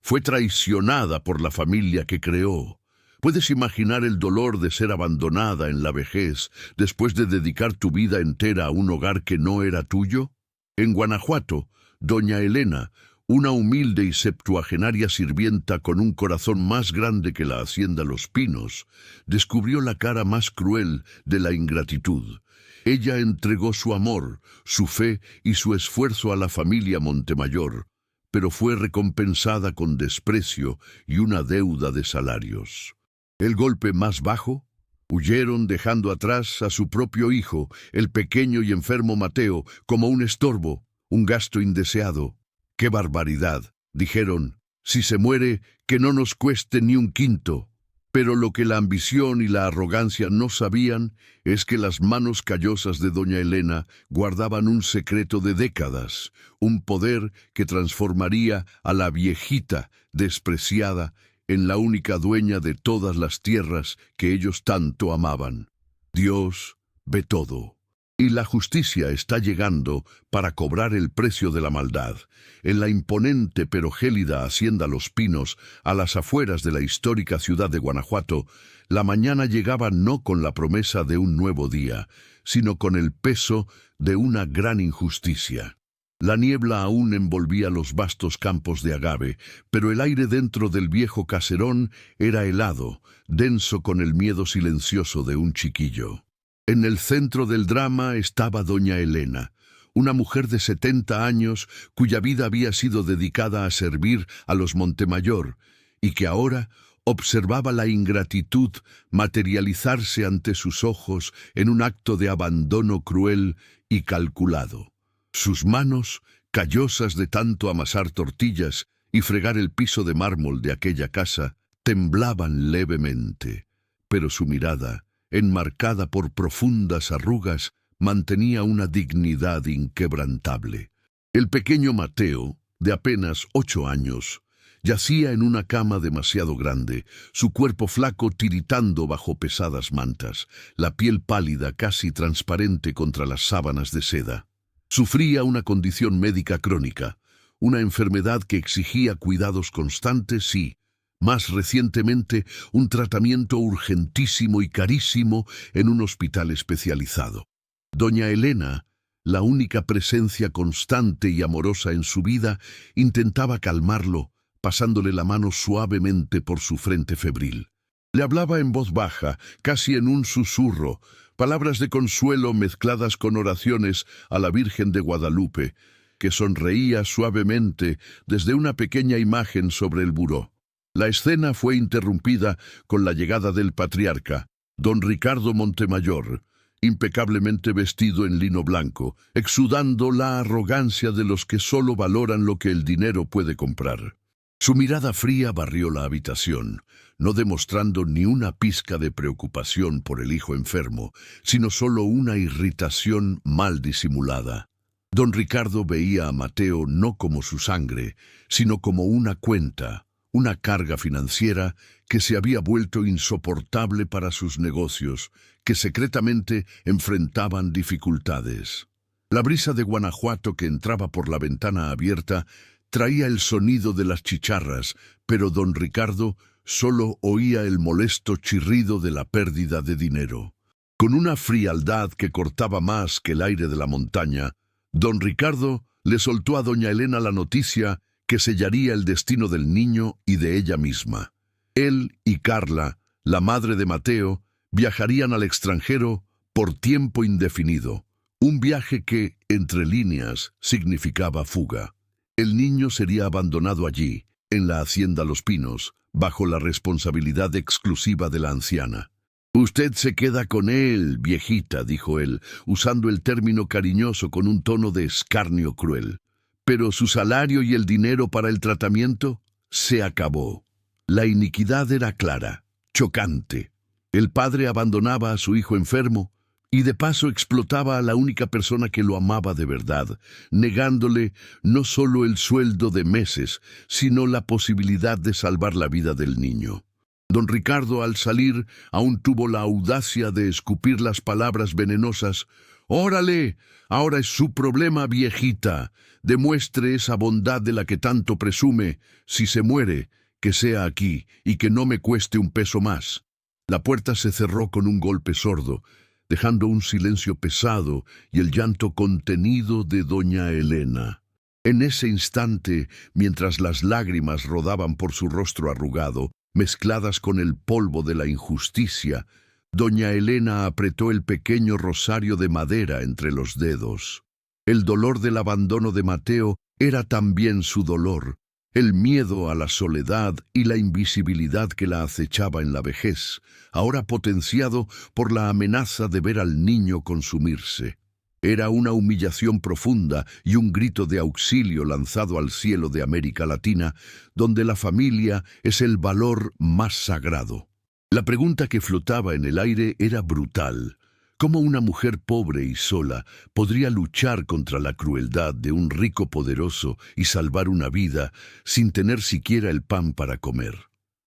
Fue traicionada por la familia que creó. ¿Puedes imaginar el dolor de ser abandonada en la vejez después de dedicar tu vida entera a un hogar que no era tuyo? En Guanajuato, doña Elena, una humilde y septuagenaria sirvienta con un corazón más grande que la hacienda Los Pinos, descubrió la cara más cruel de la ingratitud. Ella entregó su amor, su fe y su esfuerzo a la familia Montemayor, pero fue recompensada con desprecio y una deuda de salarios. El golpe más bajo, huyeron dejando atrás a su propio hijo, el pequeño y enfermo Mateo, como un estorbo, un gasto indeseado. ¡Qué barbaridad!, dijeron. Si se muere, que no nos cueste ni un quinto. Pero lo que la ambición y la arrogancia no sabían es que las manos callosas de doña Elena guardaban un secreto de décadas, un poder que transformaría a la viejita despreciada en la única dueña de todas las tierras que ellos tanto amaban. Dios ve todo. Y la justicia está llegando para cobrar el precio de la maldad. En la imponente pero gélida hacienda Los Pinos, a las afueras de la histórica ciudad de Guanajuato, la mañana llegaba no con la promesa de un nuevo día, sino con el peso de una gran injusticia. La niebla aún envolvía los vastos campos de agave, pero el aire dentro del viejo caserón era helado, denso con el miedo silencioso de un chiquillo. En el centro del drama estaba doña Elena, una mujer de 70 años cuya vida había sido dedicada a servir a los Montemayor y que ahora observaba la ingratitud materializarse ante sus ojos en un acto de abandono cruel y calculado. Sus manos, callosas de tanto amasar tortillas y fregar el piso de mármol de aquella casa, temblaban levemente, pero su mirada, enmarcada por profundas arrugas, mantenía una dignidad inquebrantable. El pequeño Mateo, de apenas 8 años, yacía en una cama demasiado grande, su cuerpo flaco tiritando bajo pesadas mantas, la piel pálida casi transparente contra las sábanas de seda. Sufría una condición médica crónica, una enfermedad que exigía cuidados constantes y, más recientemente, un tratamiento urgentísimo y carísimo en un hospital especializado. Doña Elena, la única presencia constante y amorosa en su vida, intentaba calmarlo, pasándole la mano suavemente por su frente febril. Le hablaba en voz baja, casi en un susurro, palabras de consuelo mezcladas con oraciones a la Virgen de Guadalupe, que sonreía suavemente desde una pequeña imagen sobre el buró. La escena fue interrumpida con la llegada del patriarca, don Ricardo Montemayor, impecablemente vestido en lino blanco, exudando la arrogancia de los que solo valoran lo que el dinero puede comprar. Su mirada fría barrió la habitación, no demostrando ni una pizca de preocupación por el hijo enfermo, sino solo una irritación mal disimulada. Don Ricardo veía a Mateo no como su sangre, sino como una cuenta, una carga financiera que se había vuelto insoportable para sus negocios, que secretamente enfrentaban dificultades. La brisa de Guanajuato que entraba por la ventana abierta traía el sonido de las chicharras, pero don Ricardo solo oía el molesto chirrido de la pérdida de dinero. Con una frialdad que cortaba más que el aire de la montaña, don Ricardo le soltó a doña Elena la noticia que sellaría el destino del niño y de ella misma. Él y Carla, la madre de Mateo, viajarían al extranjero por tiempo indefinido, un viaje que, entre líneas, significaba fuga. El niño sería abandonado allí, en la hacienda Los Pinos, bajo la responsabilidad exclusiva de la anciana. «Usted se queda con él, viejita», dijo él, usando el término cariñoso con un tono de escarnio cruel. Pero su salario y el dinero para el tratamiento se acabó. La iniquidad era clara, chocante. El padre abandonaba a su hijo enfermo y de paso explotaba a la única persona que lo amaba de verdad, negándole no solo el sueldo de meses, sino la posibilidad de salvar la vida del niño. Don Ricardo, al salir, aún tuvo la audacia de escupir las palabras venenosas: ¡Órale! Ahora es su problema, viejita. Demuestre esa bondad de la que tanto presume. Si se muere, que sea aquí y que no me cueste un peso más. La puerta se cerró con un golpe sordo, dejando un silencio pesado y el llanto contenido de doña Elena. En ese instante, mientras las lágrimas rodaban por su rostro arrugado, mezcladas con el polvo de la injusticia, doña Elena apretó el pequeño rosario de madera entre los dedos. El dolor del abandono de Mateo era también su dolor, el miedo a la soledad y la invisibilidad que la acechaba en la vejez, ahora potenciado por la amenaza de ver al niño consumirse. Era una humillación profunda y un grito de auxilio lanzado al cielo de América Latina, donde la familia es el valor más sagrado. La pregunta que flotaba en el aire era brutal. ¿Cómo una mujer pobre y sola podría luchar contra la crueldad de un rico poderoso y salvar una vida sin tener siquiera el pan para comer?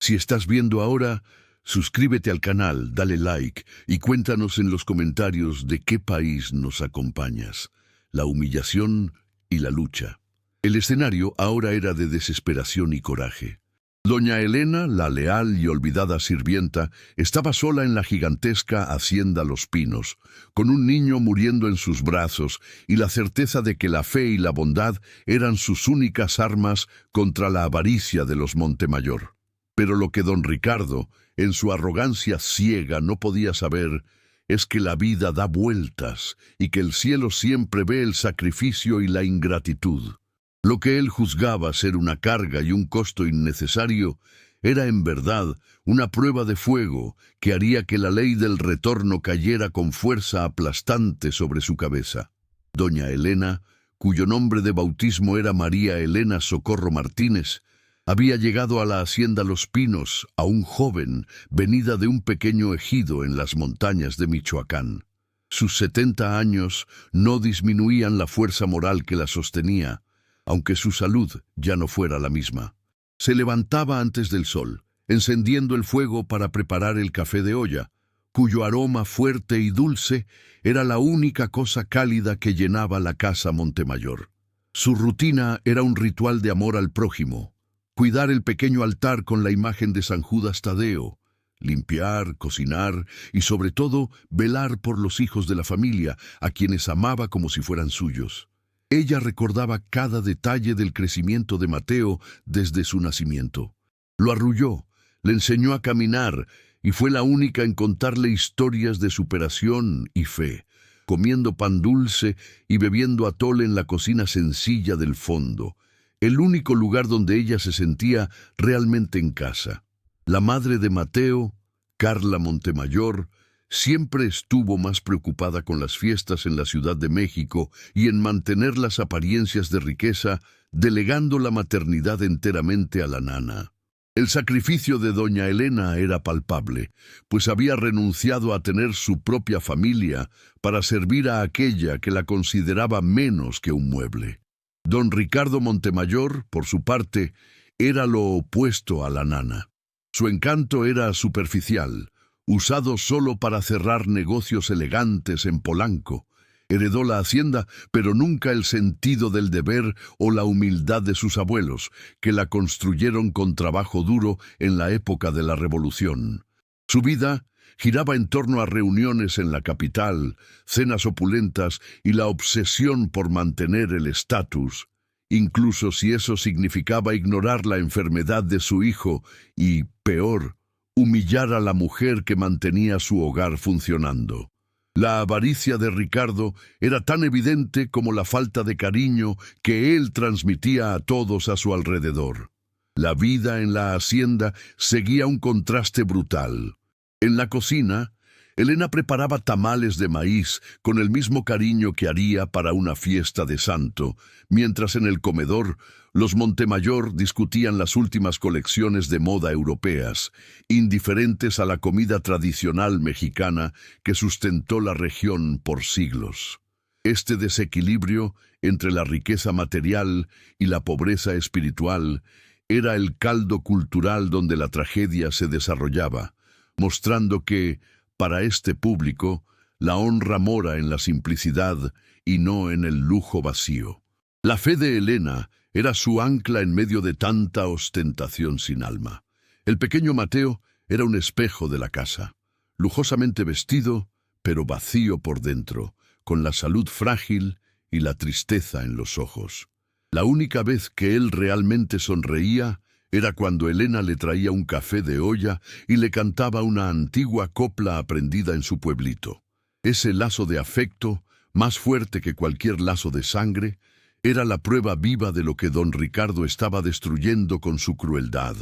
Si estás viendo ahora, suscríbete al canal, dale like y cuéntanos en los comentarios de qué país nos acompañas. La humillación y la lucha. El escenario ahora era de desesperación y coraje. Doña Elena, la leal y olvidada sirvienta, estaba sola en la gigantesca hacienda Los Pinos, con un niño muriendo en sus brazos y la certeza de que la fe y la bondad eran sus únicas armas contra la avaricia de los Montemayor. Pero lo que don Ricardo, en su arrogancia ciega, no podía saber es que la vida da vueltas y que el cielo siempre ve el sacrificio y la ingratitud. Lo que él juzgaba ser una carga y un costo innecesario era en verdad una prueba de fuego que haría que la ley del retorno cayera con fuerza aplastante sobre su cabeza. Doña Elena, cuyo nombre de bautismo era María Elena Socorro Martínez, había llegado a la hacienda Los Pinos, aún joven, venida de un pequeño ejido en las montañas de Michoacán. Sus 70 años no disminuían la fuerza moral que la sostenía, aunque su salud ya no fuera la misma. Se levantaba antes del sol, encendiendo el fuego para preparar el café de olla, cuyo aroma fuerte y dulce era la única cosa cálida que llenaba la casa Montemayor. Su rutina era un ritual de amor al prójimo, cuidar el pequeño altar con la imagen de San Judas Tadeo, limpiar, cocinar y sobre todo velar por los hijos de la familia, a quienes amaba como si fueran suyos. Ella recordaba cada detalle del crecimiento de Mateo desde su nacimiento. Lo arrulló, le enseñó a caminar y fue la única en contarle historias de superación y fe, comiendo pan dulce y bebiendo atole en la cocina sencilla del fondo, el único lugar donde ella se sentía realmente en casa. La madre de Mateo, Carla Montemayor, siempre estuvo más preocupada con las fiestas en la Ciudad de México y en mantener las apariencias de riqueza, delegando la maternidad enteramente a la nana. El sacrificio de doña Elena era palpable, pues había renunciado a tener su propia familia para servir a aquella que la consideraba menos que un mueble. Don Ricardo Montemayor, por su parte, era lo opuesto a la nana. Su encanto era superficial, usado solo para cerrar negocios elegantes en Polanco. Heredó la hacienda, pero nunca el sentido del deber o la humildad de sus abuelos, que la construyeron con trabajo duro en la época de la Revolución. Su vida giraba en torno a reuniones en la capital, cenas opulentas y la obsesión por mantener el estatus, incluso si eso significaba ignorar la enfermedad de su hijo y, peor, humillar a la mujer que mantenía su hogar funcionando. La avaricia de Ricardo era tan evidente como la falta de cariño que él transmitía a todos a su alrededor. La vida en la hacienda seguía un contraste brutal. En la cocina, Elena preparaba tamales de maíz con el mismo cariño que haría para una fiesta de santo, mientras en el comedor los Montemayor discutían las últimas colecciones de moda europeas, indiferentes a la comida tradicional mexicana que sustentó la región por siglos. Este desequilibrio entre la riqueza material y la pobreza espiritual era el caldo cultural donde la tragedia se desarrollaba, mostrando que, para este público, La honra mora en la simplicidad y no en el lujo vacío. La fe de Elena era su ancla en medio de tanta ostentación sin alma. El pequeño Mateo era un espejo de la casa, lujosamente vestido, pero vacío por dentro, con la salud frágil y la tristeza en los ojos. La única vez que él realmente sonreía era cuando Elena le traía un café de olla y le cantaba una antigua copla aprendida en su pueblito. Ese lazo de afecto, más fuerte que cualquier lazo de sangre, era la prueba viva de lo que don Ricardo estaba destruyendo con su crueldad.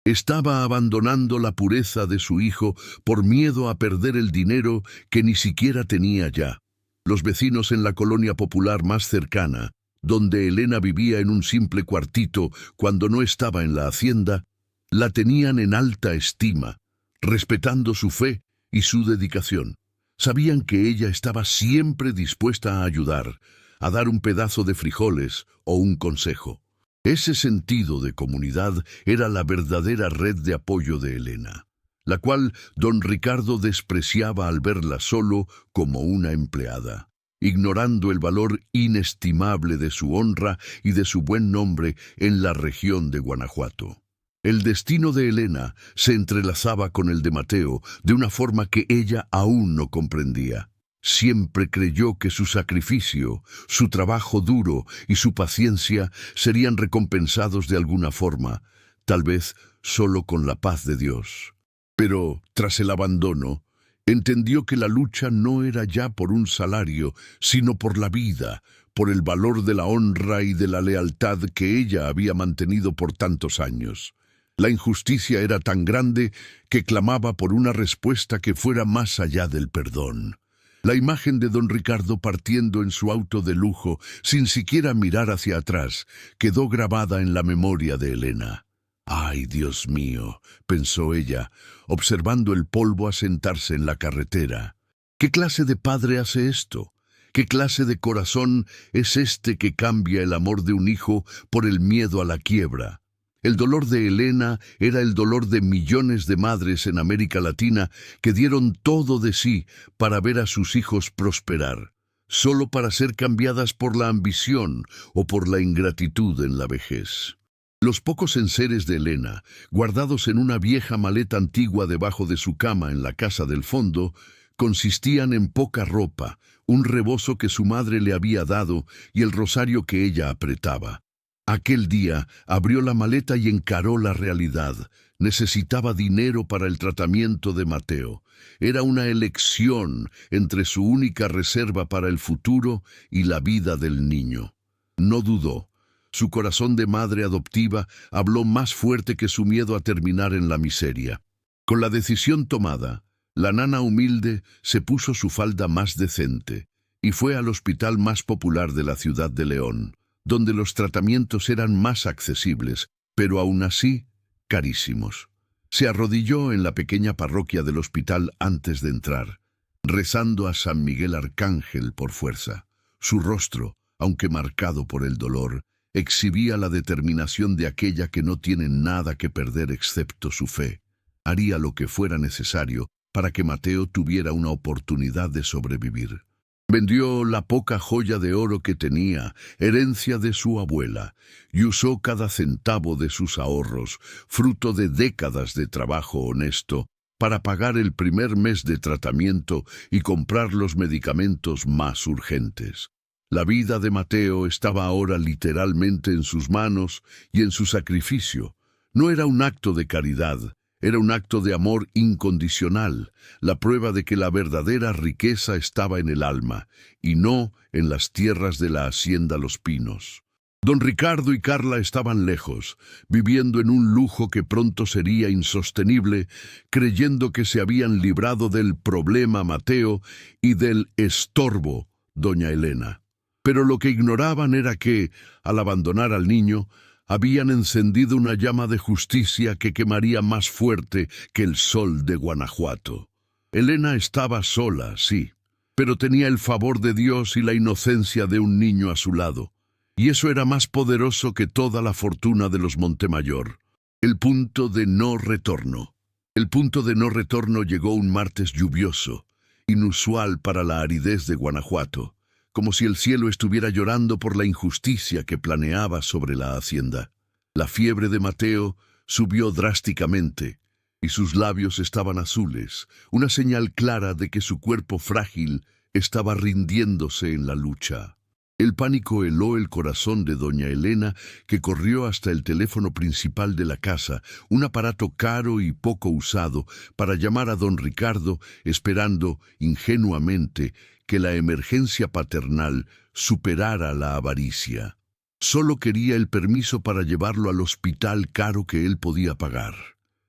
Estaba abandonando la pureza de su hijo por miedo a perder el dinero que ni siquiera tenía ya. Los vecinos en la colonia popular más cercana, donde Elena vivía en un simple cuartito cuando no estaba en la hacienda, la tenían en alta estima, respetando su fe y su dedicación. Sabían que ella estaba siempre dispuesta a ayudar, a dar un pedazo de frijoles o un consejo. Ese sentido de comunidad era la verdadera red de apoyo de Elena, la cual don Ricardo despreciaba al verla solo como una empleada, ignorando el valor inestimable de su honra y de su buen nombre en la región de Guanajuato. El destino de Elena se entrelazaba con el de Mateo de una forma que ella aún no comprendía. Siempre creyó que su sacrificio, su trabajo duro y su paciencia serían recompensados de alguna forma, tal vez solo con la paz de Dios. Pero, tras el abandono, entendió que la lucha no era ya por un salario, sino por la vida, por el valor de la honra y de la lealtad que ella había mantenido por tantos años. La injusticia era tan grande que clamaba por una respuesta que fuera más allá del perdón. La imagen de don Ricardo partiendo en su auto de lujo, sin siquiera mirar hacia atrás, quedó grabada en la memoria de Elena. «Ay, Dios mío», pensó ella, observando el polvo asentarse en la carretera. «¿Qué clase de padre hace esto? ¿Qué clase de corazón es este que cambia el amor de un hijo por el miedo a la quiebra?» El dolor de Elena era el dolor de millones de madres en América Latina que dieron todo de sí para ver a sus hijos prosperar, solo para ser cambiadas por la ambición o por la ingratitud en la vejez. Los pocos enseres de Elena, guardados en una vieja maleta antigua debajo de su cama en la casa del fondo, consistían en poca ropa, un rebozo que su madre le había dado y el rosario que ella apretaba. Aquel día abrió la maleta y encaró la realidad. Necesitaba dinero para el tratamiento de Mateo. Era una elección entre su única reserva para el futuro y la vida del niño. No dudó. Su corazón de madre adoptiva habló más fuerte que su miedo a terminar en la miseria. Con la decisión tomada, la nana humilde se puso su falda más decente y fue al hospital más popular de la ciudad de León, donde los tratamientos eran más accesibles, pero aún así carísimos. Se arrodilló en la pequeña parroquia del hospital antes de entrar, rezando a San Miguel Arcángel por fuerza. Su rostro, aunque marcado por el dolor, exhibía la determinación de aquella que no tiene nada que perder excepto su fe. Haría lo que fuera necesario para que Mateo tuviera una oportunidad de sobrevivir. Vendió la poca joya de oro que tenía, herencia de su abuela, y usó cada centavo de sus ahorros, fruto de décadas de trabajo honesto, para pagar el primer mes de tratamiento y comprar los medicamentos más urgentes. La vida de Mateo estaba ahora literalmente en sus manos y en su sacrificio. No era un acto de caridad, era un acto de amor incondicional, la prueba de que la verdadera riqueza estaba en el alma, y no en las tierras de la hacienda Los Pinos. Don Ricardo y Carla estaban lejos, viviendo en un lujo que pronto sería insostenible, creyendo que se habían librado del problema Mateo y del estorbo doña Elena. Pero lo que ignoraban era que, al abandonar al niño, habían encendido una llama de justicia que quemaría más fuerte que el sol de Guanajuato. Elena estaba sola, sí, pero tenía el favor de Dios y la inocencia de un niño a su lado, y eso era más poderoso que toda la fortuna de los Montemayor. El punto de no retorno. El punto de no retorno llegó un martes lluvioso. inusual para la aridez de Guanajuato, como si el cielo estuviera llorando por la injusticia que planeaba sobre la hacienda. La fiebre de Mateo subió drásticamente, y sus labios estaban azules, una señal clara de que su cuerpo frágil estaba rindiéndose en la lucha. El pánico heló el corazón de doña Elena, que corrió hasta el teléfono principal de la casa, un aparato caro y poco usado, para llamar a don Ricardo, esperando ingenuamente que la emergencia paternal superara la avaricia. Solo quería el permiso para llevarlo al hospital caro que él podía pagar.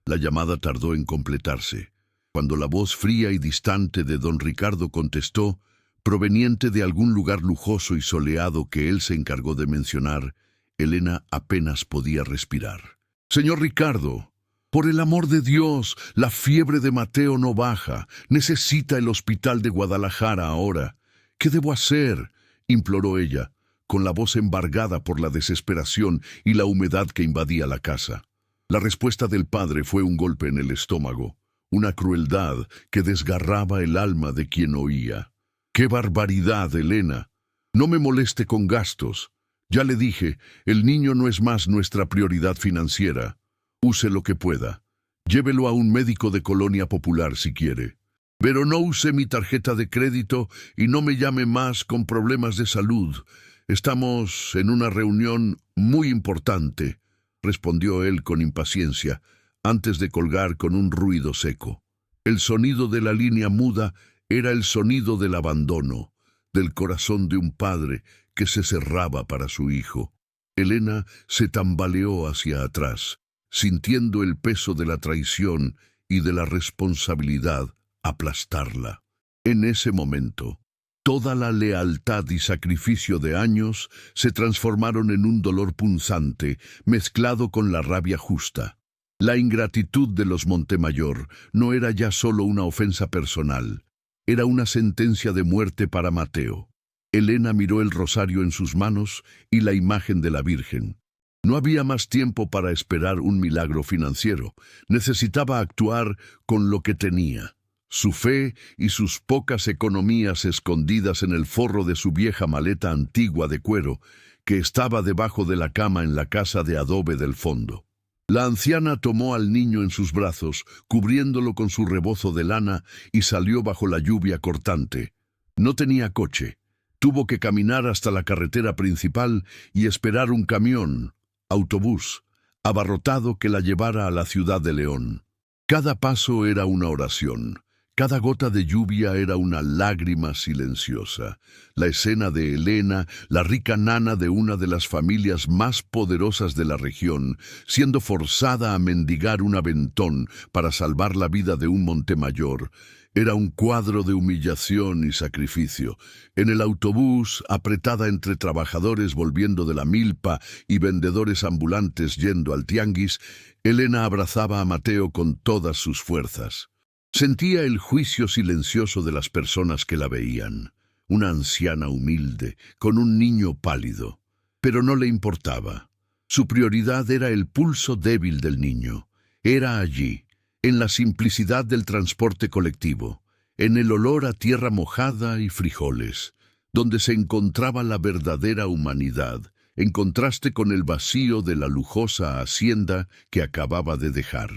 La llamada tardó en completarse. Cuando la voz fría y distante de don Ricardo contestó, proveniente de algún lugar lujoso y soleado que él se encargó de mencionar, Elena apenas podía respirar. «Señor Ricardo, por el amor de Dios, la fiebre de Mateo no baja. Necesita el hospital de Guadalajara ahora. ¿Qué debo hacer?», imploró ella, con la voz embargada por la desesperación y la humedad que invadía la casa. La respuesta del padre fue un golpe en el estómago, una crueldad que desgarraba el alma de quien oía. «¡Qué barbaridad, Elena! No me moleste con gastos. Ya le dije, el niño no es más nuestra prioridad financiera. Use lo que pueda. Llévelo a un médico de Colonia Popular si quiere. Pero no use mi tarjeta de crédito y no me llame más con problemas de salud. Estamos en una reunión muy importante», respondió él con impaciencia, antes de colgar con un ruido seco. El sonido de la línea muda era el sonido del abandono, del corazón de un padre que se cerraba para su hijo. Elena se tambaleó hacia atrás, sintiendo el peso de la traición y de la responsabilidad aplastarla. En ese momento, toda la lealtad y sacrificio de años se transformaron en un dolor punzante, mezclado con la rabia justa. La ingratitud de los Montemayor no era ya solo una ofensa personal. Era una sentencia de muerte para Mateo. Elena miró el rosario en sus manos y la imagen de la Virgen. No había más tiempo para esperar un milagro financiero. Necesitaba actuar con lo que tenía. Su fe y sus pocas economías escondidas en el forro de su vieja maleta antigua de cuero, que estaba debajo de la cama en la casa de adobe del fondo. La anciana tomó al niño en sus brazos, cubriéndolo con su rebozo de lana, y salió bajo la lluvia cortante. No tenía coche. Tuvo que caminar hasta la carretera principal y esperar un camión, autobús, abarrotado que la llevara a la ciudad de León. Cada paso era una oración. Cada gota de lluvia era una lágrima silenciosa. La escena de Elena, la rica nana de una de las familias más poderosas de la región, siendo forzada a mendigar un aventón para salvar la vida de un Montemayor, era un cuadro de humillación y sacrificio. En el autobús, apretada entre trabajadores volviendo de la milpa y vendedores ambulantes yendo al tianguis, Elena abrazaba a Mateo con todas sus fuerzas. Sentía el juicio silencioso de las personas que la veían. Una anciana humilde, con un niño pálido. Pero no le importaba. Su prioridad era el pulso débil del niño. Era allí, en la simplicidad del transporte colectivo, en el olor a tierra mojada y frijoles, donde se encontraba la verdadera humanidad, en contraste con el vacío de la lujosa hacienda que acababa de dejar.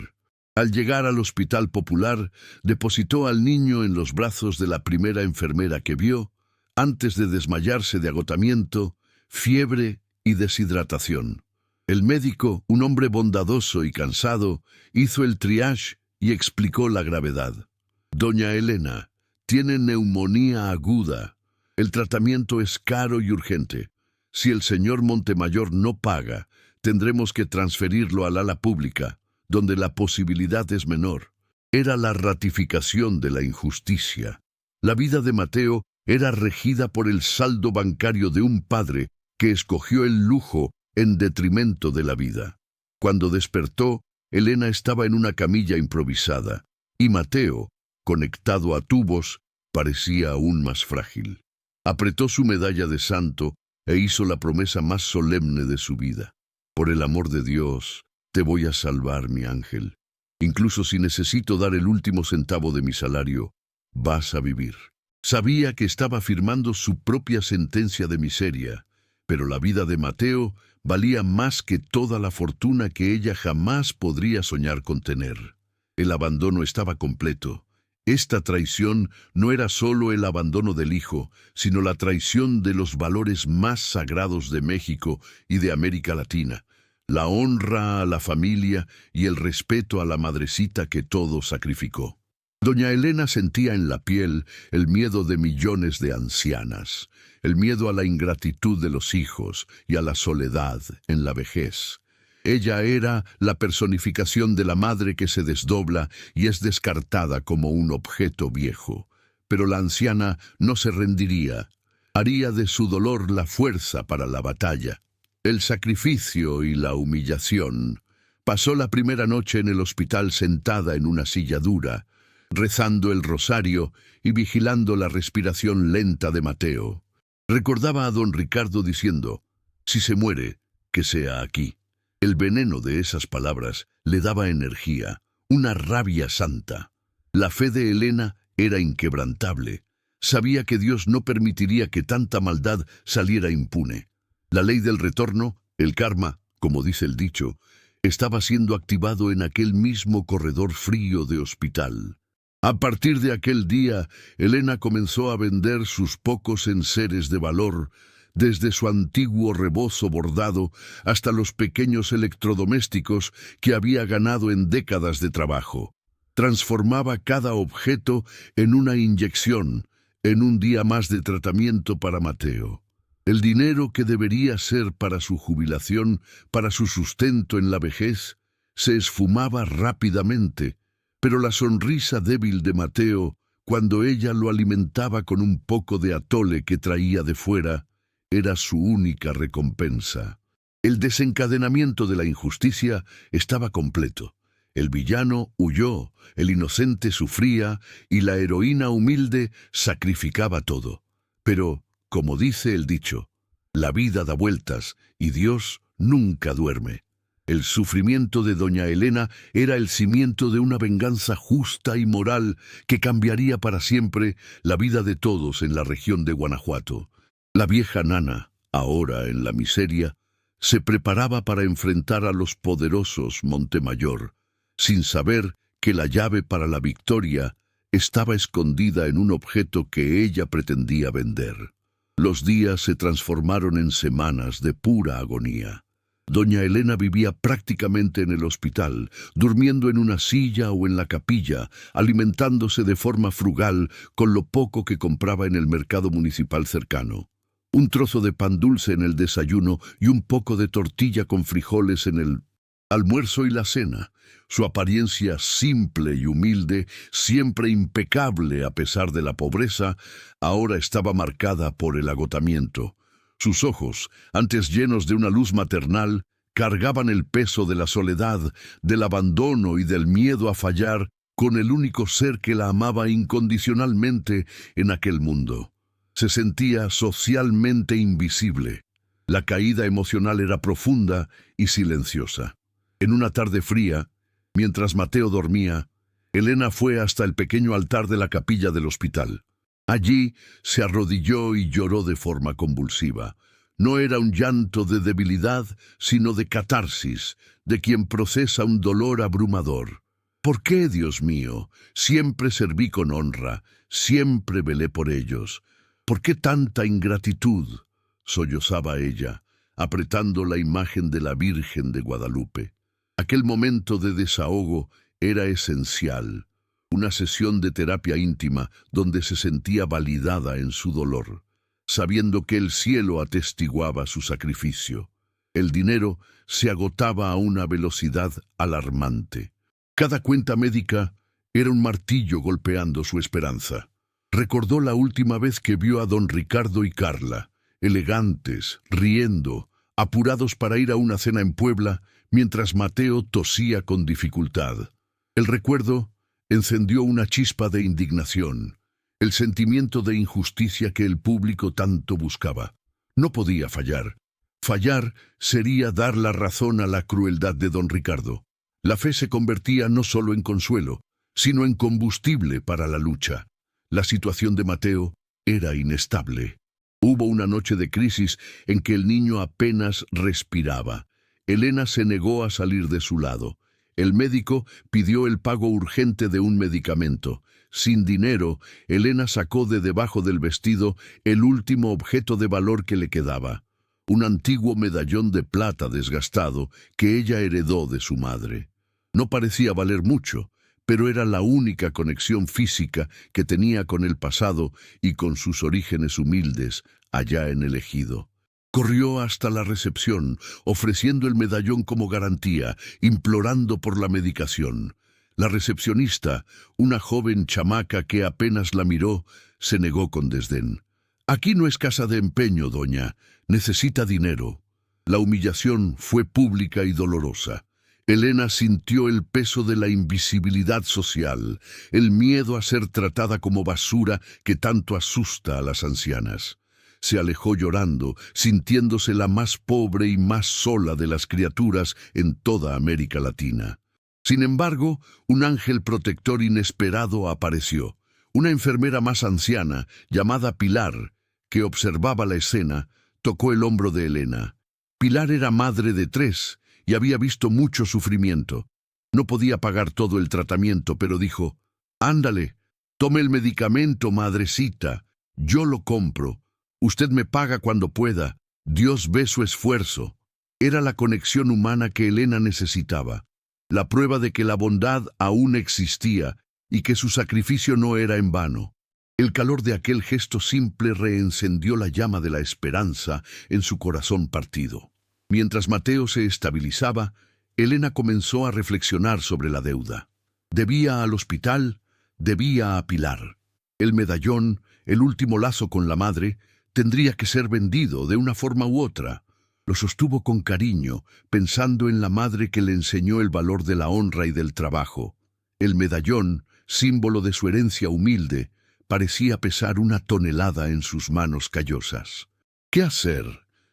Al llegar al hospital popular, depositó al niño en los brazos de la primera enfermera que vio, antes de desmayarse de agotamiento, fiebre y deshidratación. El médico, un hombre bondadoso y cansado, hizo el triage y explicó la gravedad. «Doña Elena, tiene neumonía aguda. El tratamiento es caro y urgente. Si el señor Montemayor no paga, tendremos que transferirlo al ala pública, donde la posibilidad es menor». Era la ratificación de la injusticia. La vida de Mateo era regida por el saldo bancario de un padre que escogió el lujo en detrimento de la vida. Cuando despertó, Elena estaba en una camilla improvisada, y Mateo, conectado a tubos, parecía aún más frágil. Apretó su medalla de santo e hizo la promesa más solemne de su vida. «Por el amor de Dios, te voy a salvar, mi ángel. Incluso si necesito dar el último centavo de mi salario, vas a vivir. Sabía que estaba firmando su propia sentencia de miseria, pero la vida de Mateo valía más que toda la fortuna que ella jamás podría soñar con tener. El abandono estaba completo. Esta traición no era solo el abandono del hijo, sino la traición de los valores más sagrados de México y de América Latina, la honra a la familia y el respeto a la madrecita que todo sacrificó. Doña Elena sentía en la piel el miedo de millones de ancianas, el miedo a la ingratitud de los hijos y a la soledad en la vejez. Ella era la personificación de la madre que se desdobla y es descartada como un objeto viejo. Pero la anciana no se rendiría. Haría de su dolor la fuerza para la batalla. El sacrificio y la humillación. Pasó la primera noche en el hospital sentada en una silla dura, rezando el rosario y vigilando la respiración lenta de Mateo. Recordaba a don Ricardo diciendo, si se muere, que sea aquí. El veneno de esas palabras le daba energía, una rabia santa. La fe de Elena era inquebrantable. Sabía que Dios no permitiría que tanta maldad saliera impune. La ley del retorno, el karma, como dice el dicho, estaba siendo activado en aquel mismo corredor frío de hospital. A partir de aquel día, Elena comenzó a vender sus pocos enseres de valor, desde su antiguo rebozo bordado hasta los pequeños electrodomésticos que había ganado en décadas de trabajo. Transformaba cada objeto en una inyección, en un día más de tratamiento para Mateo. El dinero que debería ser para su jubilación, para su sustento en la vejez, se esfumaba rápidamente, pero la sonrisa débil de Mateo, cuando ella lo alimentaba con un poco de atole que traía de fuera, era su única recompensa. El desencadenamiento de la injusticia estaba completo. El villano huyó, el inocente sufría y la heroína humilde sacrificaba todo. Pero, como dice el dicho, la vida da vueltas y Dios nunca duerme. El sufrimiento de doña Elena era el cimiento de una venganza justa y moral que cambiaría para siempre la vida de todos en la región de Guanajuato. La vieja nana, ahora en la miseria, se preparaba para enfrentar a los poderosos Montemayor, sin saber que la llave para la victoria estaba escondida en un objeto que ella pretendía vender. Los días se transformaron en semanas de pura agonía. Doña Elena vivía prácticamente en el hospital, durmiendo en una silla o en la capilla, alimentándose de forma frugal con lo poco que compraba en el mercado municipal cercano. Un trozo de pan dulce en el desayuno y un poco de tortilla con frijoles en el almuerzo y la cena. Su apariencia simple y humilde, siempre impecable a pesar de la pobreza, ahora estaba marcada por el agotamiento. Sus ojos, antes llenos de una luz maternal, cargaban el peso de la soledad, del abandono y del miedo a fallar con el único ser que la amaba incondicionalmente en aquel mundo. Se sentía socialmente invisible. La caída emocional era profunda y silenciosa. En una tarde fría, mientras Mateo dormía, Elena fue hasta el pequeño altar de la capilla del hospital. Allí se arrodilló y lloró de forma convulsiva. No era un llanto de debilidad, sino de catarsis, de quien procesa un dolor abrumador. ¿Por qué, Dios mío? Siempre serví con honra, siempre velé por ellos. ¿Por qué tanta ingratitud? Sollozaba ella, apretando la imagen de la Virgen de Guadalupe. Aquel momento de desahogo era esencial. Una sesión de terapia íntima donde se sentía validada en su dolor, sabiendo que el cielo atestiguaba su sacrificio. El dinero se agotaba a una velocidad alarmante. Cada cuenta médica era un martillo golpeando su esperanza. Recordó la última vez que vio a don Ricardo y Carla, elegantes, riendo, apurados para ir a una cena en Puebla, mientras Mateo tosía con dificultad. El recuerdo encendió una chispa de indignación, el sentimiento de injusticia que el público tanto buscaba. No podía fallar. Fallar sería dar la razón a la crueldad de don Ricardo. La fe se convertía no solo en consuelo, sino en combustible para la lucha. La situación de Mateo era inestable. Hubo una noche de crisis en que el niño apenas respiraba. Elena se negó a salir de su lado. El médico pidió el pago urgente de un medicamento. Sin dinero, Elena sacó de debajo del vestido el último objeto de valor que le quedaba, un antiguo medallón de plata desgastado que ella heredó de su madre. No parecía valer mucho, pero era la única conexión física que tenía con el pasado y con sus orígenes humildes allá en el ejido. Corrió hasta la recepción, ofreciendo el medallón como garantía, implorando por la medicación. La recepcionista, una joven chamaca que apenas la miró, se negó con desdén. «Aquí no es casa de empeño, doña. Necesita dinero». La humillación fue pública y dolorosa. Elena sintió el peso de la invisibilidad social, el miedo a ser tratada como basura que tanto asusta a las ancianas. Se alejó llorando, sintiéndose la más pobre y más sola de las criaturas en toda América Latina. Sin embargo, un ángel protector inesperado apareció. Una enfermera más anciana, llamada Pilar, que observaba la escena, tocó el hombro de Elena. Pilar era madre de 3 y había visto mucho sufrimiento. No podía pagar todo el tratamiento, pero dijo: «Ándale, tome el medicamento, madrecita. Yo lo compro. Usted me paga cuando pueda. Dios ve su esfuerzo». Era la conexión humana que Elena necesitaba, la prueba de que la bondad aún existía y que su sacrificio no era en vano. El calor de aquel gesto simple reencendió la llama de la esperanza en su corazón partido. Mientras Mateo se estabilizaba, Elena comenzó a reflexionar sobre la deuda. Debía al hospital, debía a Pilar. El medallón, el último lazo con la madre, tendría que ser vendido de una forma u otra. Lo sostuvo con cariño, pensando en la madre que le enseñó el valor de la honra y del trabajo. El medallón, símbolo de su herencia humilde, parecía pesar una tonelada en sus manos callosas. ¿Qué hacer?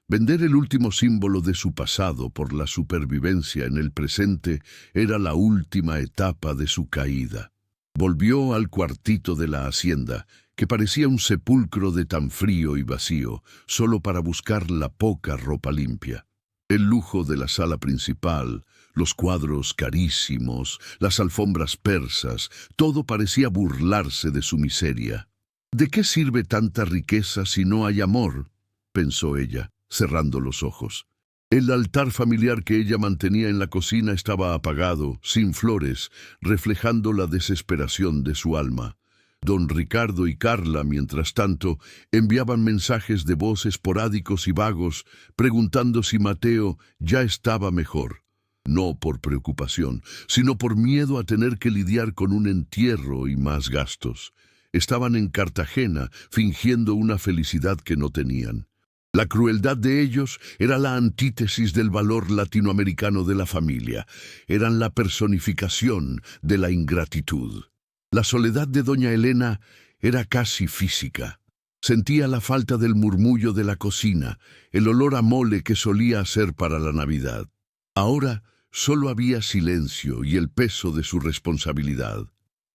Vender el último símbolo de su pasado por la supervivencia en el presente era la última etapa de su caída. Volvió al cuartito de la hacienda, que parecía un sepulcro de tan frío y vacío, solo para buscar la poca ropa limpia. El lujo de la sala principal, los cuadros carísimos, las alfombras persas, todo parecía burlarse de su miseria. «¿De qué sirve tanta riqueza si no hay amor?», pensó ella, cerrando los ojos. El altar familiar que ella mantenía en la cocina estaba apagado, sin flores, reflejando la desesperación de su alma. Don Ricardo y Carla, mientras tanto, enviaban mensajes de voz esporádicos y vagos, preguntando si Mateo ya estaba mejor. No por preocupación, sino por miedo a tener que lidiar con un entierro y más gastos. Estaban en Cartagena, fingiendo una felicidad que no tenían. La crueldad de ellos era la antítesis del valor latinoamericano de la familia. Eran la personificación de la ingratitud. La soledad de doña Elena era casi física. Sentía la falta del murmullo de la cocina, el olor a mole que solía hacer para la Navidad. Ahora solo había silencio y el peso de su responsabilidad.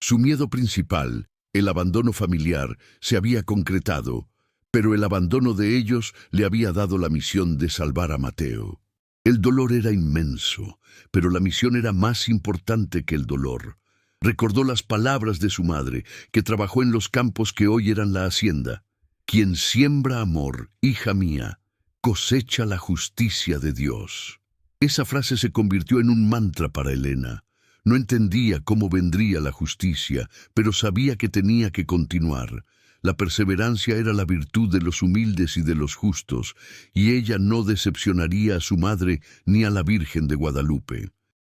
Su miedo principal, el abandono familiar, se había concretado, pero el abandono de ellos le había dado la misión de salvar a Mateo. El dolor era inmenso, pero la misión era más importante que el dolor. Recordó las palabras de su madre, que trabajó en los campos que hoy eran la hacienda. «Quien siembra amor, hija mía, cosecha la justicia de Dios». Esa frase se convirtió en un mantra para Elena. No entendía cómo vendría la justicia, pero sabía que tenía que continuar. La perseverancia era la virtud de los humildes y de los justos, y ella no decepcionaría a su madre ni a la Virgen de Guadalupe.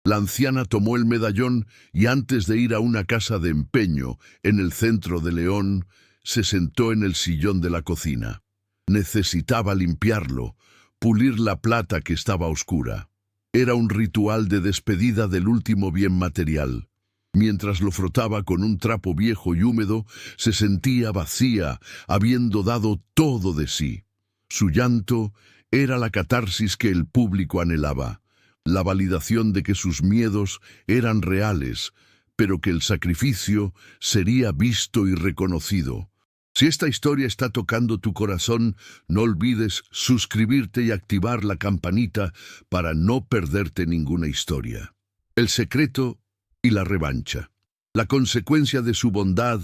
La anciana tomó el medallón y antes de ir a una casa de empeño en el centro de León, se sentó en el sillón de la cocina. Necesitaba limpiarlo, pulir la plata que estaba oscura. Era un ritual de despedida del último bien material. Mientras lo frotaba con un trapo viejo y húmedo, se sentía vacía, habiendo dado todo de sí. Su llanto era la catarsis que el público anhelaba. La validación de que sus miedos eran reales, pero que el sacrificio sería visto y reconocido. Si esta historia está tocando tu corazón, no olvides suscribirte y activar la campanita para no perderte ninguna historia. El secreto y la revancha. La consecuencia de su bondad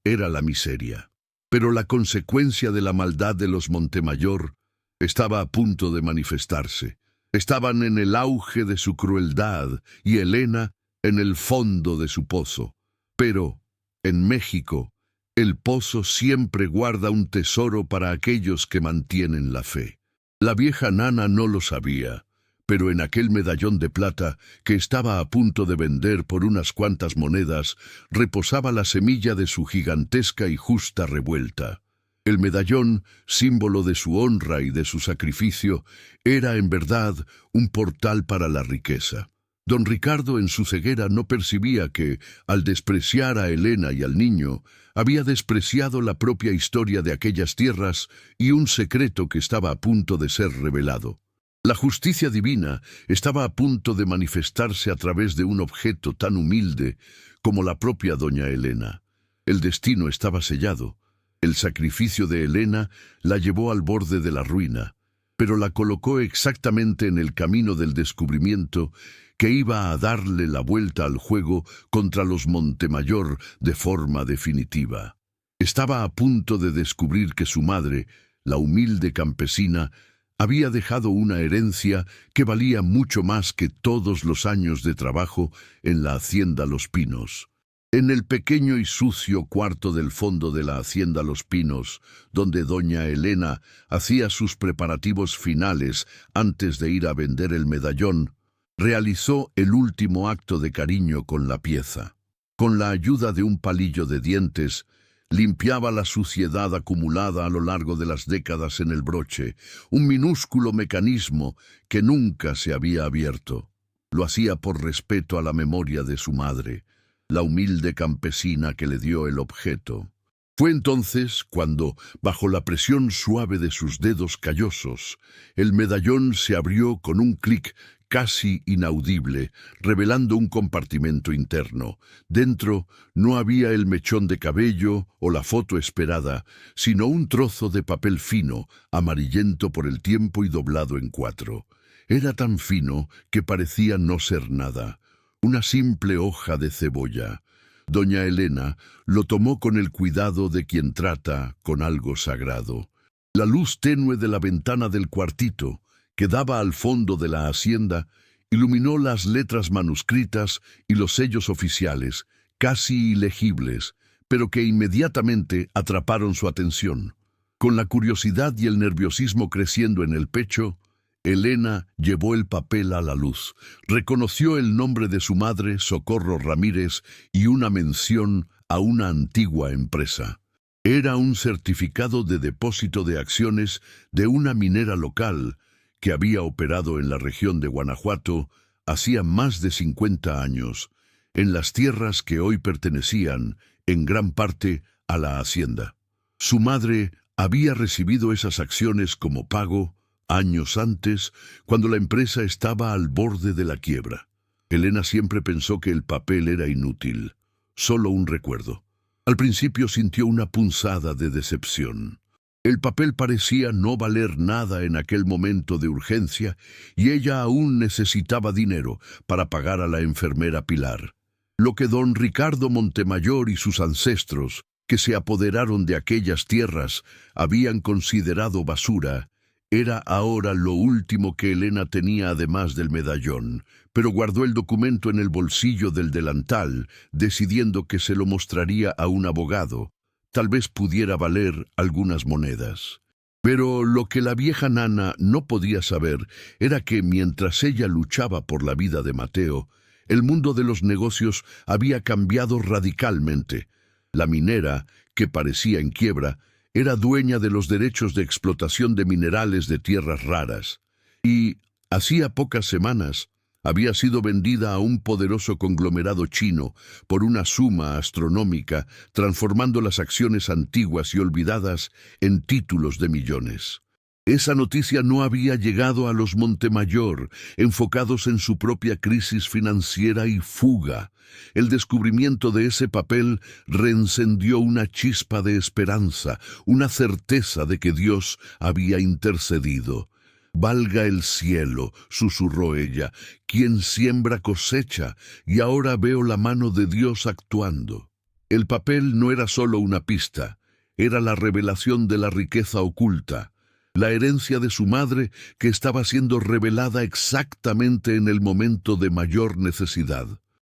era la miseria, pero la consecuencia de la maldad de los Montemayor estaba a punto de manifestarse. Estaban en el auge de su crueldad y Elena en el fondo de su pozo. Pero, en México, el pozo siempre guarda un tesoro para aquellos que mantienen la fe. La vieja nana no lo sabía, pero en aquel medallón de plata que estaba a punto de vender por unas cuantas monedas, reposaba la semilla de su gigantesca y justa revuelta. El medallón, símbolo de su honra y de su sacrificio, era en verdad un portal para la riqueza. Don Ricardo en su ceguera no percibía que, al despreciar a Elena y al niño, había despreciado la propia historia de aquellas tierras y un secreto que estaba a punto de ser revelado. La justicia divina estaba a punto de manifestarse a través de un objeto tan humilde como la propia doña Elena. El destino estaba sellado. El sacrificio de Elena la llevó al borde de la ruina, pero la colocó exactamente en el camino del descubrimiento que iba a darle la vuelta al juego contra los Montemayor de forma definitiva. Estaba a punto de descubrir que su madre, la humilde campesina, había dejado una herencia que valía mucho más que todos los años de trabajo en la hacienda Los Pinos. En el pequeño y sucio cuarto del fondo de la hacienda Los Pinos, donde doña Elena hacía sus preparativos finales antes de ir a vender el medallón, realizó el último acto de cariño con la pieza. Con la ayuda de un palillo de dientes, limpiaba la suciedad acumulada a lo largo de las décadas en el broche, un minúsculo mecanismo que nunca se había abierto. Lo hacía por respeto a la memoria de su madre, la humilde campesina que le dio el objeto. Fue entonces cuando, bajo la presión suave de sus dedos callosos, el medallón se abrió con un clic casi inaudible, revelando un compartimento interno. Dentro no había el mechón de cabello o la foto esperada, sino un trozo de papel fino, amarillento por el tiempo y doblado en 4. Era tan fino que parecía no ser nada, una simple hoja de cebolla. Doña Elena lo tomó con el cuidado de quien trata con algo sagrado. La luz tenue de la ventana del cuartito, que daba al fondo de la hacienda, iluminó las letras manuscritas y los sellos oficiales, casi ilegibles, pero que inmediatamente atraparon su atención. Con la curiosidad y el nerviosismo creciendo en el pecho, Elena llevó el papel a la luz. Reconoció el nombre de su madre, Socorro Ramírez, y una mención a una antigua empresa. Era un certificado de depósito de acciones de una minera local que había operado en la región de Guanajuato hacía más de 50 años, en las tierras que hoy pertenecían, en gran parte, a la hacienda. Su madre había recibido esas acciones como pago años antes, cuando la empresa estaba al borde de la quiebra. Elena siempre pensó que el papel era inútil, solo un recuerdo. Al principio sintió una punzada de decepción. El papel parecía no valer nada en aquel momento de urgencia y ella aún necesitaba dinero para pagar a la enfermera Pilar. Lo que don Ricardo Montemayor y sus ancestros, que se apoderaron de aquellas tierras, habían considerado basura, era ahora lo último que Elena tenía además del medallón, pero guardó el documento en el bolsillo del delantal, decidiendo que se lo mostraría a un abogado. Tal vez pudiera valer algunas monedas. Pero lo que la vieja nana no podía saber era que mientras ella luchaba por la vida de Mateo, el mundo de los negocios había cambiado radicalmente. La minera, que parecía en quiebra, era dueña de los derechos de explotación de minerales de tierras raras, y, hacía pocas semanas, había sido vendida a un poderoso conglomerado chino por una suma astronómica, transformando las acciones antiguas y olvidadas en títulos de millones. Esa noticia no había llegado a los Montemayor, enfocados en su propia crisis financiera y fuga. El descubrimiento de ese papel reencendió una chispa de esperanza, una certeza de que Dios había intercedido. «Valga el cielo», susurró ella, «quien siembra cosecha, y ahora veo la mano de Dios actuando». El papel no era solo una pista, era la revelación de la riqueza oculta. La herencia de su madre que estaba siendo revelada exactamente en el momento de mayor necesidad.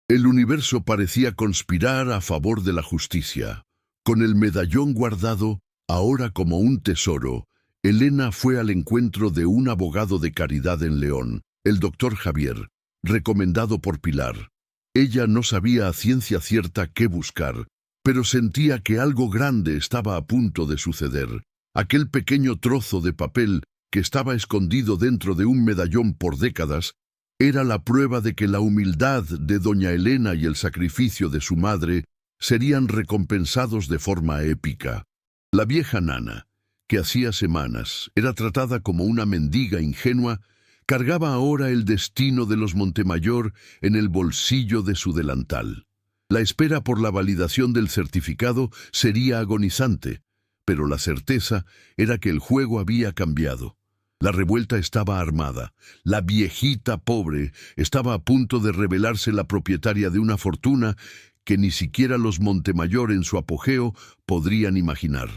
El universo parecía conspirar a favor de la justicia. Con el medallón guardado, ahora como un tesoro, Elena fue al encuentro de un abogado de caridad en León, el doctor Javier, recomendado por Pilar. Ella no sabía a ciencia cierta qué buscar, pero sentía que algo grande estaba a punto de suceder. Aquel pequeño trozo de papel que estaba escondido dentro de un medallón por décadas era la prueba de que la humildad de doña Elena y el sacrificio de su madre serían recompensados de forma épica. La vieja nana, que hacía semanas era tratada como una mendiga ingenua, cargaba ahora el destino de los Montemayor en el bolsillo de su delantal. La espera por la validación del certificado sería agonizante, pero la certeza era que el juego había cambiado. La revuelta estaba armada. La viejita pobre estaba a punto de revelarse la propietaria de una fortuna que ni siquiera los Montemayor en su apogeo podrían imaginar.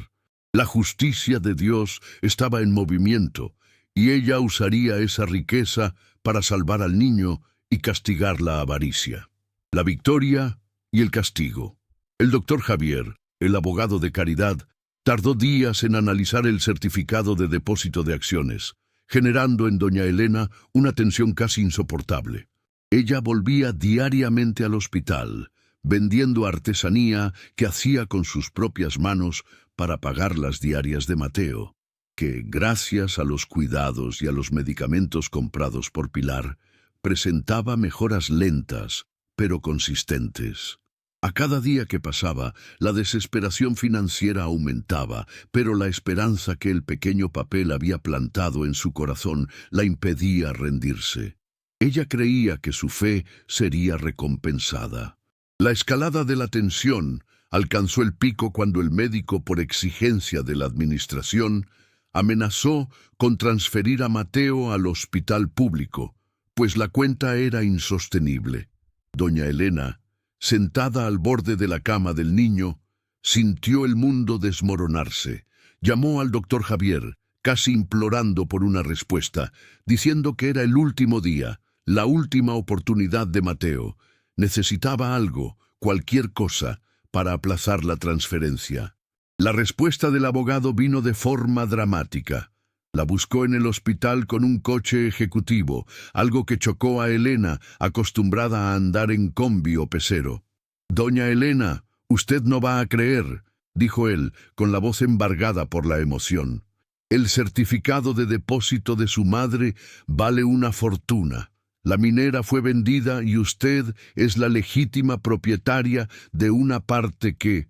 La justicia de Dios estaba en movimiento, y ella usaría esa riqueza para salvar al niño y castigar la avaricia. La victoria y el castigo. El doctor Javier, el abogado de caridad, tardó días en analizar el certificado de depósito de acciones, generando en doña Elena una tensión casi insoportable. Ella volvía diariamente al hospital, vendiendo artesanía que hacía con sus propias manos para pagar las diarias de Mateo, que, gracias a los cuidados y a los medicamentos comprados por Pilar, presentaba mejoras lentas, pero consistentes. A cada día que pasaba, la desesperación financiera aumentaba, pero la esperanza que el pequeño papel había plantado en su corazón la impedía rendirse. Ella creía que su fe sería recompensada. La escalada de la tensión alcanzó el pico cuando el médico, por exigencia de la administración, amenazó con transferir a Mateo al hospital público, pues la cuenta era insostenible. Doña Elena, sentada al borde de la cama del niño, sintió el mundo desmoronarse. Llamó al doctor Javier, casi implorando por una respuesta, diciendo que era el último día, la última oportunidad de Mateo. Necesitaba algo, cualquier cosa, para aplazar la transferencia. La respuesta del abogado vino de forma dramática. La buscó en el hospital con un coche ejecutivo, algo que chocó a Elena, acostumbrada a andar en combi o pecero. «Doña Elena, usted no va a creer», dijo él, con la voz embargada por la emoción. «El certificado de depósito de su madre vale una fortuna. La minera fue vendida y usted es la legítima propietaria de una parte que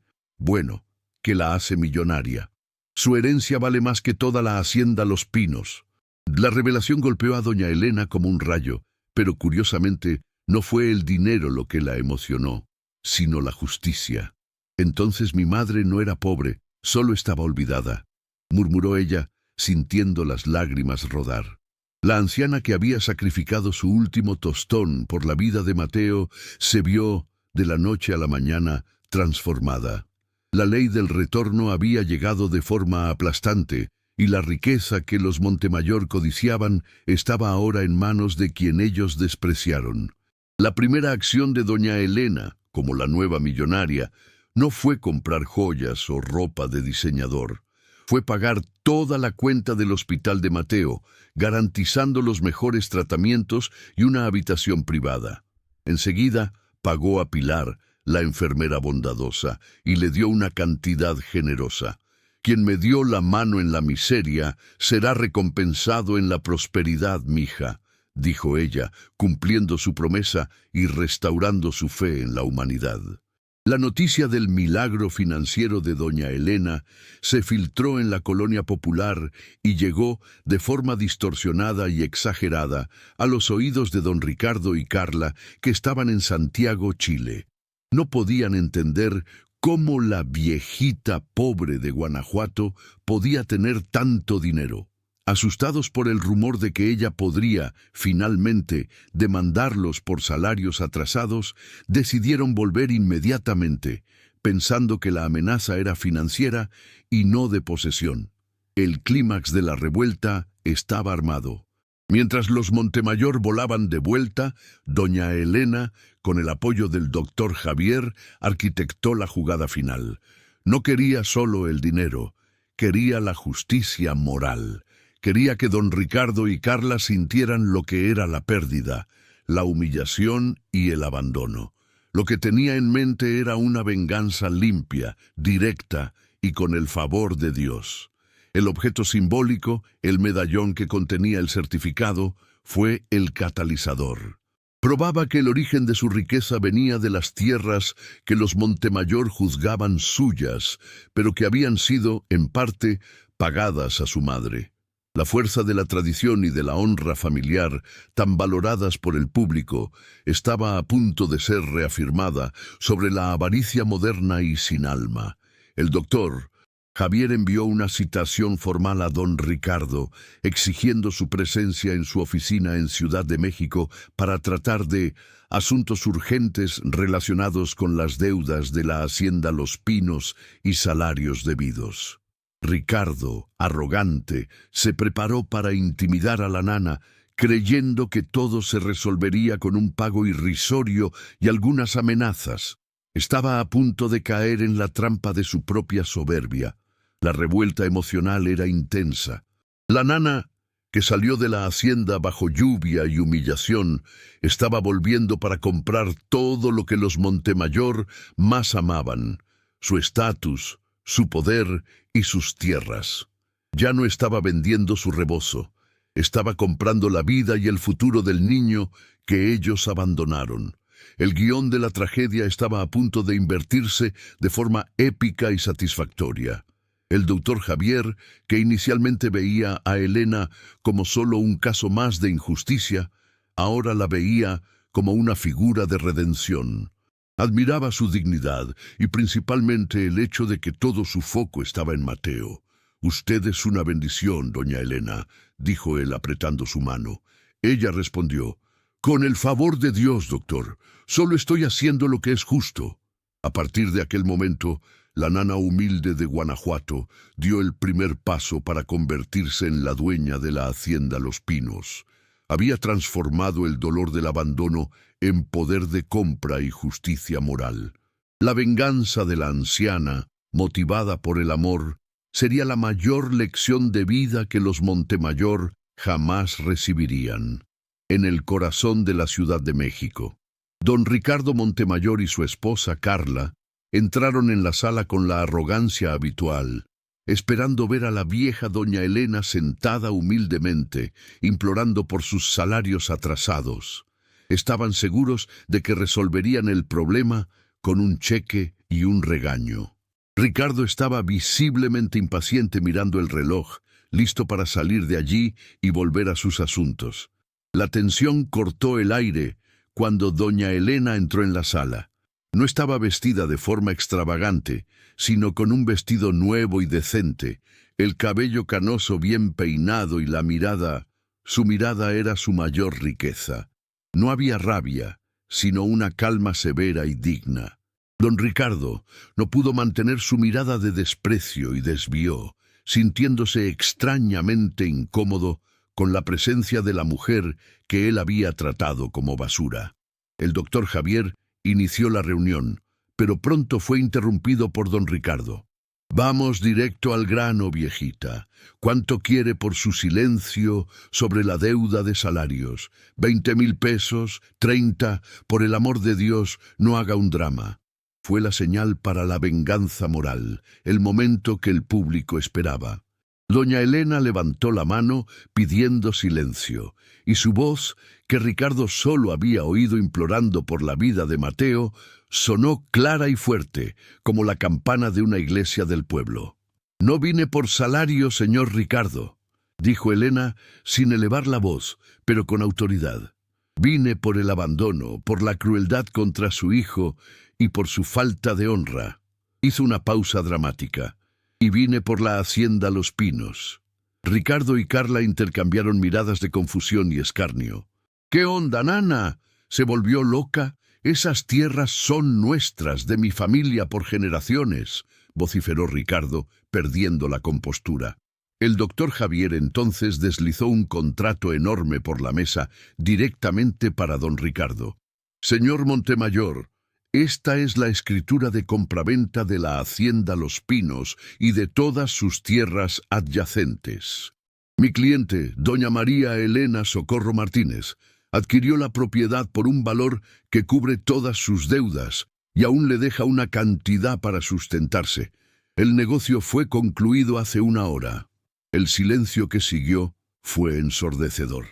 la hace millonaria. Su herencia vale más que toda la hacienda Los Pinos». La revelación golpeó a doña Elena como un rayo, pero curiosamente no fue el dinero lo que la emocionó, sino la justicia. «Entonces mi madre no era pobre, solo estaba olvidada», murmuró ella, sintiendo las lágrimas rodar. La anciana que había sacrificado su último tostón por la vida de Mateo se vio, de la noche a la mañana, transformada. La ley del retorno había llegado de forma aplastante, y la riqueza que los Montemayor codiciaban estaba ahora en manos de quien ellos despreciaron. La primera acción de doña Elena, como la nueva millonaria, no fue comprar joyas o ropa de diseñador. Fue pagar toda la cuenta del hospital de Mateo, garantizando los mejores tratamientos y una habitación privada. Enseguida pagó a Pilar, la enfermera bondadosa, y le dio una cantidad generosa. «Quien me dio la mano en la miseria será recompensado en la prosperidad, mija», dijo ella, cumpliendo su promesa y restaurando su fe en la humanidad. La noticia del milagro financiero de doña Elena se filtró en la colonia popular y llegó, de forma distorsionada y exagerada, a los oídos de don Ricardo y Carla, que estaban en Santiago, Chile. No podían entender cómo la viejita pobre de Guanajuato podía tener tanto dinero. Asustados por el rumor de que ella podría, finalmente, demandarlos por salarios atrasados, decidieron volver inmediatamente, pensando que la amenaza era financiera y no de posesión. El clímax de la revuelta estaba armado. Mientras los Montemayor volaban de vuelta, doña Elena, con el apoyo del doctor Javier, arquitectó la jugada final. No quería solo el dinero, quería la justicia moral. Quería que don Ricardo y Carla sintieran lo que era la pérdida, la humillación y el abandono. Lo que tenía en mente era una venganza limpia, directa y con el favor de Dios. El objeto simbólico, el medallón que contenía el certificado, fue el catalizador. Probaba que el origen de su riqueza venía de las tierras que los Montemayor juzgaban suyas, pero que habían sido, en parte, pagadas a su madre. La fuerza de la tradición y de la honra familiar, tan valoradas por el público, estaba a punto de ser reafirmada sobre la avaricia moderna y sin alma. El doctor Javier envió una citación formal a don Ricardo, exigiendo su presencia en su oficina en Ciudad de México para tratar de asuntos urgentes relacionados con las deudas de la hacienda Los Pinos y salarios debidos. Ricardo, arrogante, se preparó para intimidar a la nana, creyendo que todo se resolvería con un pago irrisorio y algunas amenazas. Estaba a punto de caer en la trampa de su propia soberbia. La revuelta emocional era intensa. La nana, que salió de la hacienda bajo lluvia y humillación, estaba volviendo para comprar todo lo que los Montemayor más amaban: su estatus, su poder y sus tierras. Ya no estaba vendiendo su rebozo, estaba comprando la vida y el futuro del niño que ellos abandonaron. El guión de la tragedia estaba a punto de invertirse de forma épica y satisfactoria. El doctor Javier, que inicialmente veía a Elena como solo un caso más de injusticia, ahora la veía como una figura de redención. Admiraba su dignidad y principalmente el hecho de que todo su foco estaba en Mateo. «Usted es una bendición, doña Elena», dijo él apretando su mano. Ella respondió: «Con el favor de Dios, doctor, solo estoy haciendo lo que es justo». A partir de aquel momento, la nana humilde de Guanajuato dio el primer paso para convertirse en la dueña de la hacienda Los Pinos. Había transformado el dolor del abandono en poder de compra y justicia moral. La venganza de la anciana, motivada por el amor, sería la mayor lección de vida que los Montemayor jamás recibirían. En el corazón de la Ciudad de México, don Ricardo Montemayor y su esposa Carla entraron en la sala con la arrogancia habitual, esperando ver a la vieja doña Elena sentada humildemente, implorando por sus salarios atrasados. Estaban seguros de que resolverían el problema con un cheque y un regaño. Ricardo estaba visiblemente impaciente mirando el reloj, listo para salir de allí y volver a sus asuntos. La tensión cortó el aire cuando doña Elena entró en la sala. No estaba vestida de forma extravagante, sino con un vestido nuevo y decente, el cabello canoso bien peinado y la mirada. Su mirada era su mayor riqueza. No había rabia, sino una calma severa y digna. Don Ricardo no pudo mantener su mirada de desprecio y desvió, sintiéndose extrañamente incómodo con la presencia de la mujer que él había tratado como basura. El doctor Javier inició la reunión, pero pronto fue interrumpido por don Ricardo. «Vamos directo al grano, viejita. ¿Cuánto quiere por su silencio sobre la deuda de salarios? 20,000 pesos, 30, por el amor de Dios, no haga un drama». Fue la señal para la venganza moral, el momento que el público esperaba. Doña Elena levantó la mano pidiendo silencio, y su voz, que Ricardo solo había oído implorando por la vida de Mateo, sonó clara y fuerte, como la campana de una iglesia del pueblo. «No vine por salario, señor Ricardo», dijo Elena sin elevar la voz, pero con autoridad. «Vine por el abandono, por la crueldad contra su hijo y por su falta de honra». Hizo una pausa dramática. «Y vine por la hacienda Los Pinos». Ricardo y Carla intercambiaron miradas de confusión y escarnio. «¿Qué onda, nana? ¿Se volvió loca? Esas tierras son nuestras, de mi familia por generaciones», vociferó Ricardo, perdiendo la compostura. El doctor Javier entonces deslizó un contrato enorme por la mesa, directamente para don Ricardo. «Señor Montemayor, esta es la escritura de compraventa de la hacienda Los Pinos y de todas sus tierras adyacentes. Mi cliente, doña María Elena Socorro Martínez, adquirió la propiedad por un valor que cubre todas sus deudas y aún le deja una cantidad para sustentarse. El negocio fue concluido hace una hora». El silencio que siguió fue ensordecedor.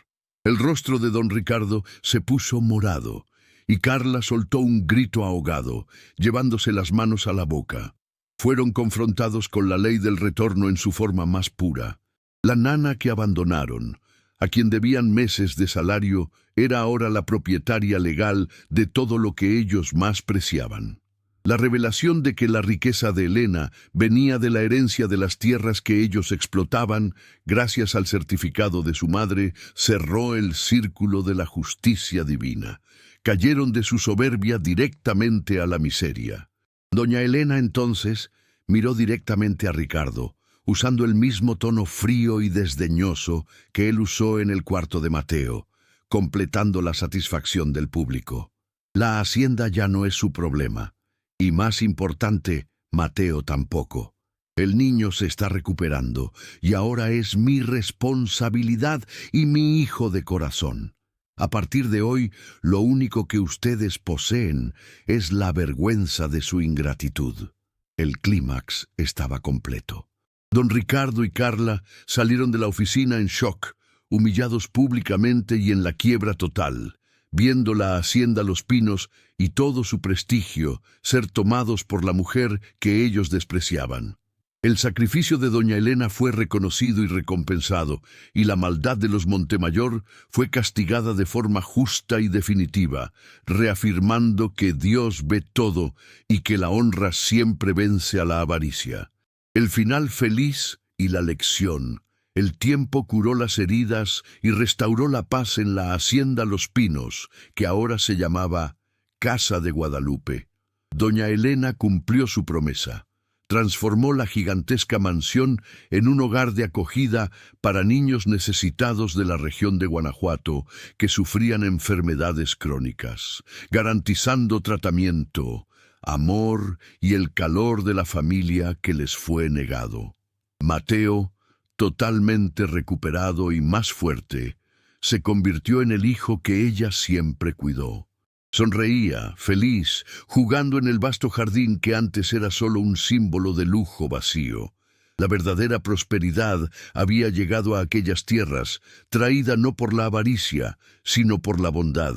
El rostro de don Ricardo se puso morado y Carla soltó un grito ahogado, llevándose las manos a la boca. Fueron confrontados con la ley del retorno en su forma más pura. La nana que abandonaron, a quien debían meses de salario, era ahora la propietaria legal de todo lo que ellos más preciaban. La revelación de que la riqueza de Elena venía de la herencia de las tierras que ellos explotaban, gracias al certificado de su madre, cerró el círculo de la justicia divina. Cayeron de su soberbia directamente a la miseria. Doña Elena entonces miró directamente a Ricardo, usando el mismo tono frío y desdeñoso que él usó en el cuarto de Mateo, completando la satisfacción del público. La hacienda ya no es su problema. Y más importante, Mateo tampoco. El niño se está recuperando y ahora es mi responsabilidad y mi hijo de corazón. A partir de hoy, lo único que ustedes poseen es la vergüenza de su ingratitud. El clímax estaba completo. Don Ricardo y Carla salieron de la oficina en shock, humillados públicamente y en la quiebra total, viendo la hacienda Los Pinos y todo su prestigio ser tomados por la mujer que ellos despreciaban. El sacrificio de doña Elena fue reconocido y recompensado, y la maldad de los Montemayor fue castigada de forma justa y definitiva, reafirmando que Dios ve todo y que la honra siempre vence a la avaricia. El final feliz y la lección. El tiempo curó las heridas y restauró la paz en la hacienda Los Pinos, que ahora se llamaba Casa de Guadalupe. Doña Elena cumplió su promesa. Transformó la gigantesca mansión en un hogar de acogida para niños necesitados de la región de Guanajuato que sufrían enfermedades crónicas, garantizando tratamiento, amor y el calor de la familia que les fue negado. Mateo, totalmente recuperado y más fuerte, se convirtió en el hijo que ella siempre cuidó. Sonreía, feliz, jugando en el vasto jardín que antes era solo un símbolo de lujo vacío. La verdadera prosperidad había llegado a aquellas tierras, traída no por la avaricia, sino por la bondad.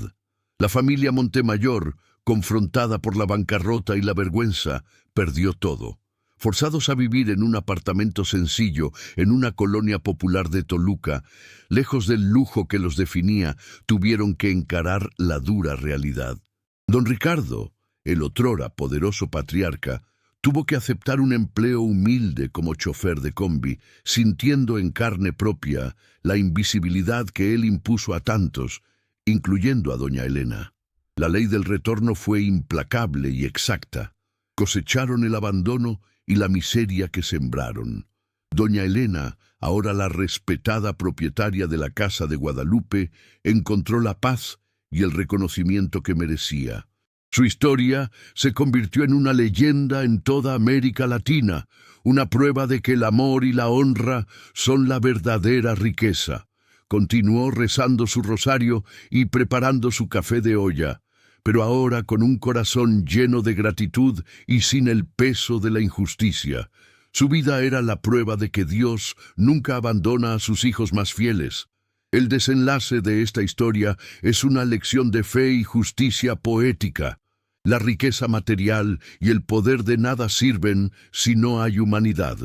La familia Montemayor, confrontada por la bancarrota y la vergüenza, perdió todo. Forzados a vivir en un apartamento sencillo en una colonia popular de Toluca, lejos del lujo que los definía, tuvieron que encarar la dura realidad. Don Ricardo, el otrora poderoso patriarca, tuvo que aceptar un empleo humilde como chofer de combi, sintiendo en carne propia la invisibilidad que él impuso a tantos, incluyendo a doña Elena. La ley del retorno fue implacable y exacta. Cosecharon el abandono y la miseria que sembraron. Doña Elena, ahora la respetada propietaria de la Casa de Guadalupe, encontró la paz y el reconocimiento que merecía. Su historia se convirtió en una leyenda en toda América Latina, una prueba de que el amor y la honra son la verdadera riqueza. Continuó rezando su rosario y preparando su café de olla, pero ahora con un corazón lleno de gratitud y sin el peso de la injusticia. Su vida era la prueba de que Dios nunca abandona a sus hijos más fieles. El desenlace de esta historia es una lección de fe y justicia poética. La riqueza material y el poder de nada sirven si no hay humanidad.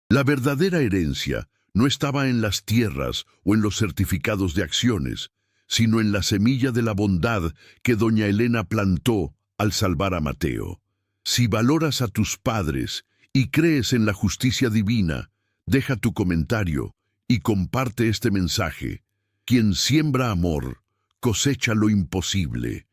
La verdadera herencia no estaba en las tierras o en los certificados de acciones, sino en la semilla de la bondad que doña Elena plantó al salvar a Mateo. Si valoras a tus padres y crees en la justicia divina, deja tu comentario y comparte este mensaje. Quien siembra amor, cosecha lo imposible.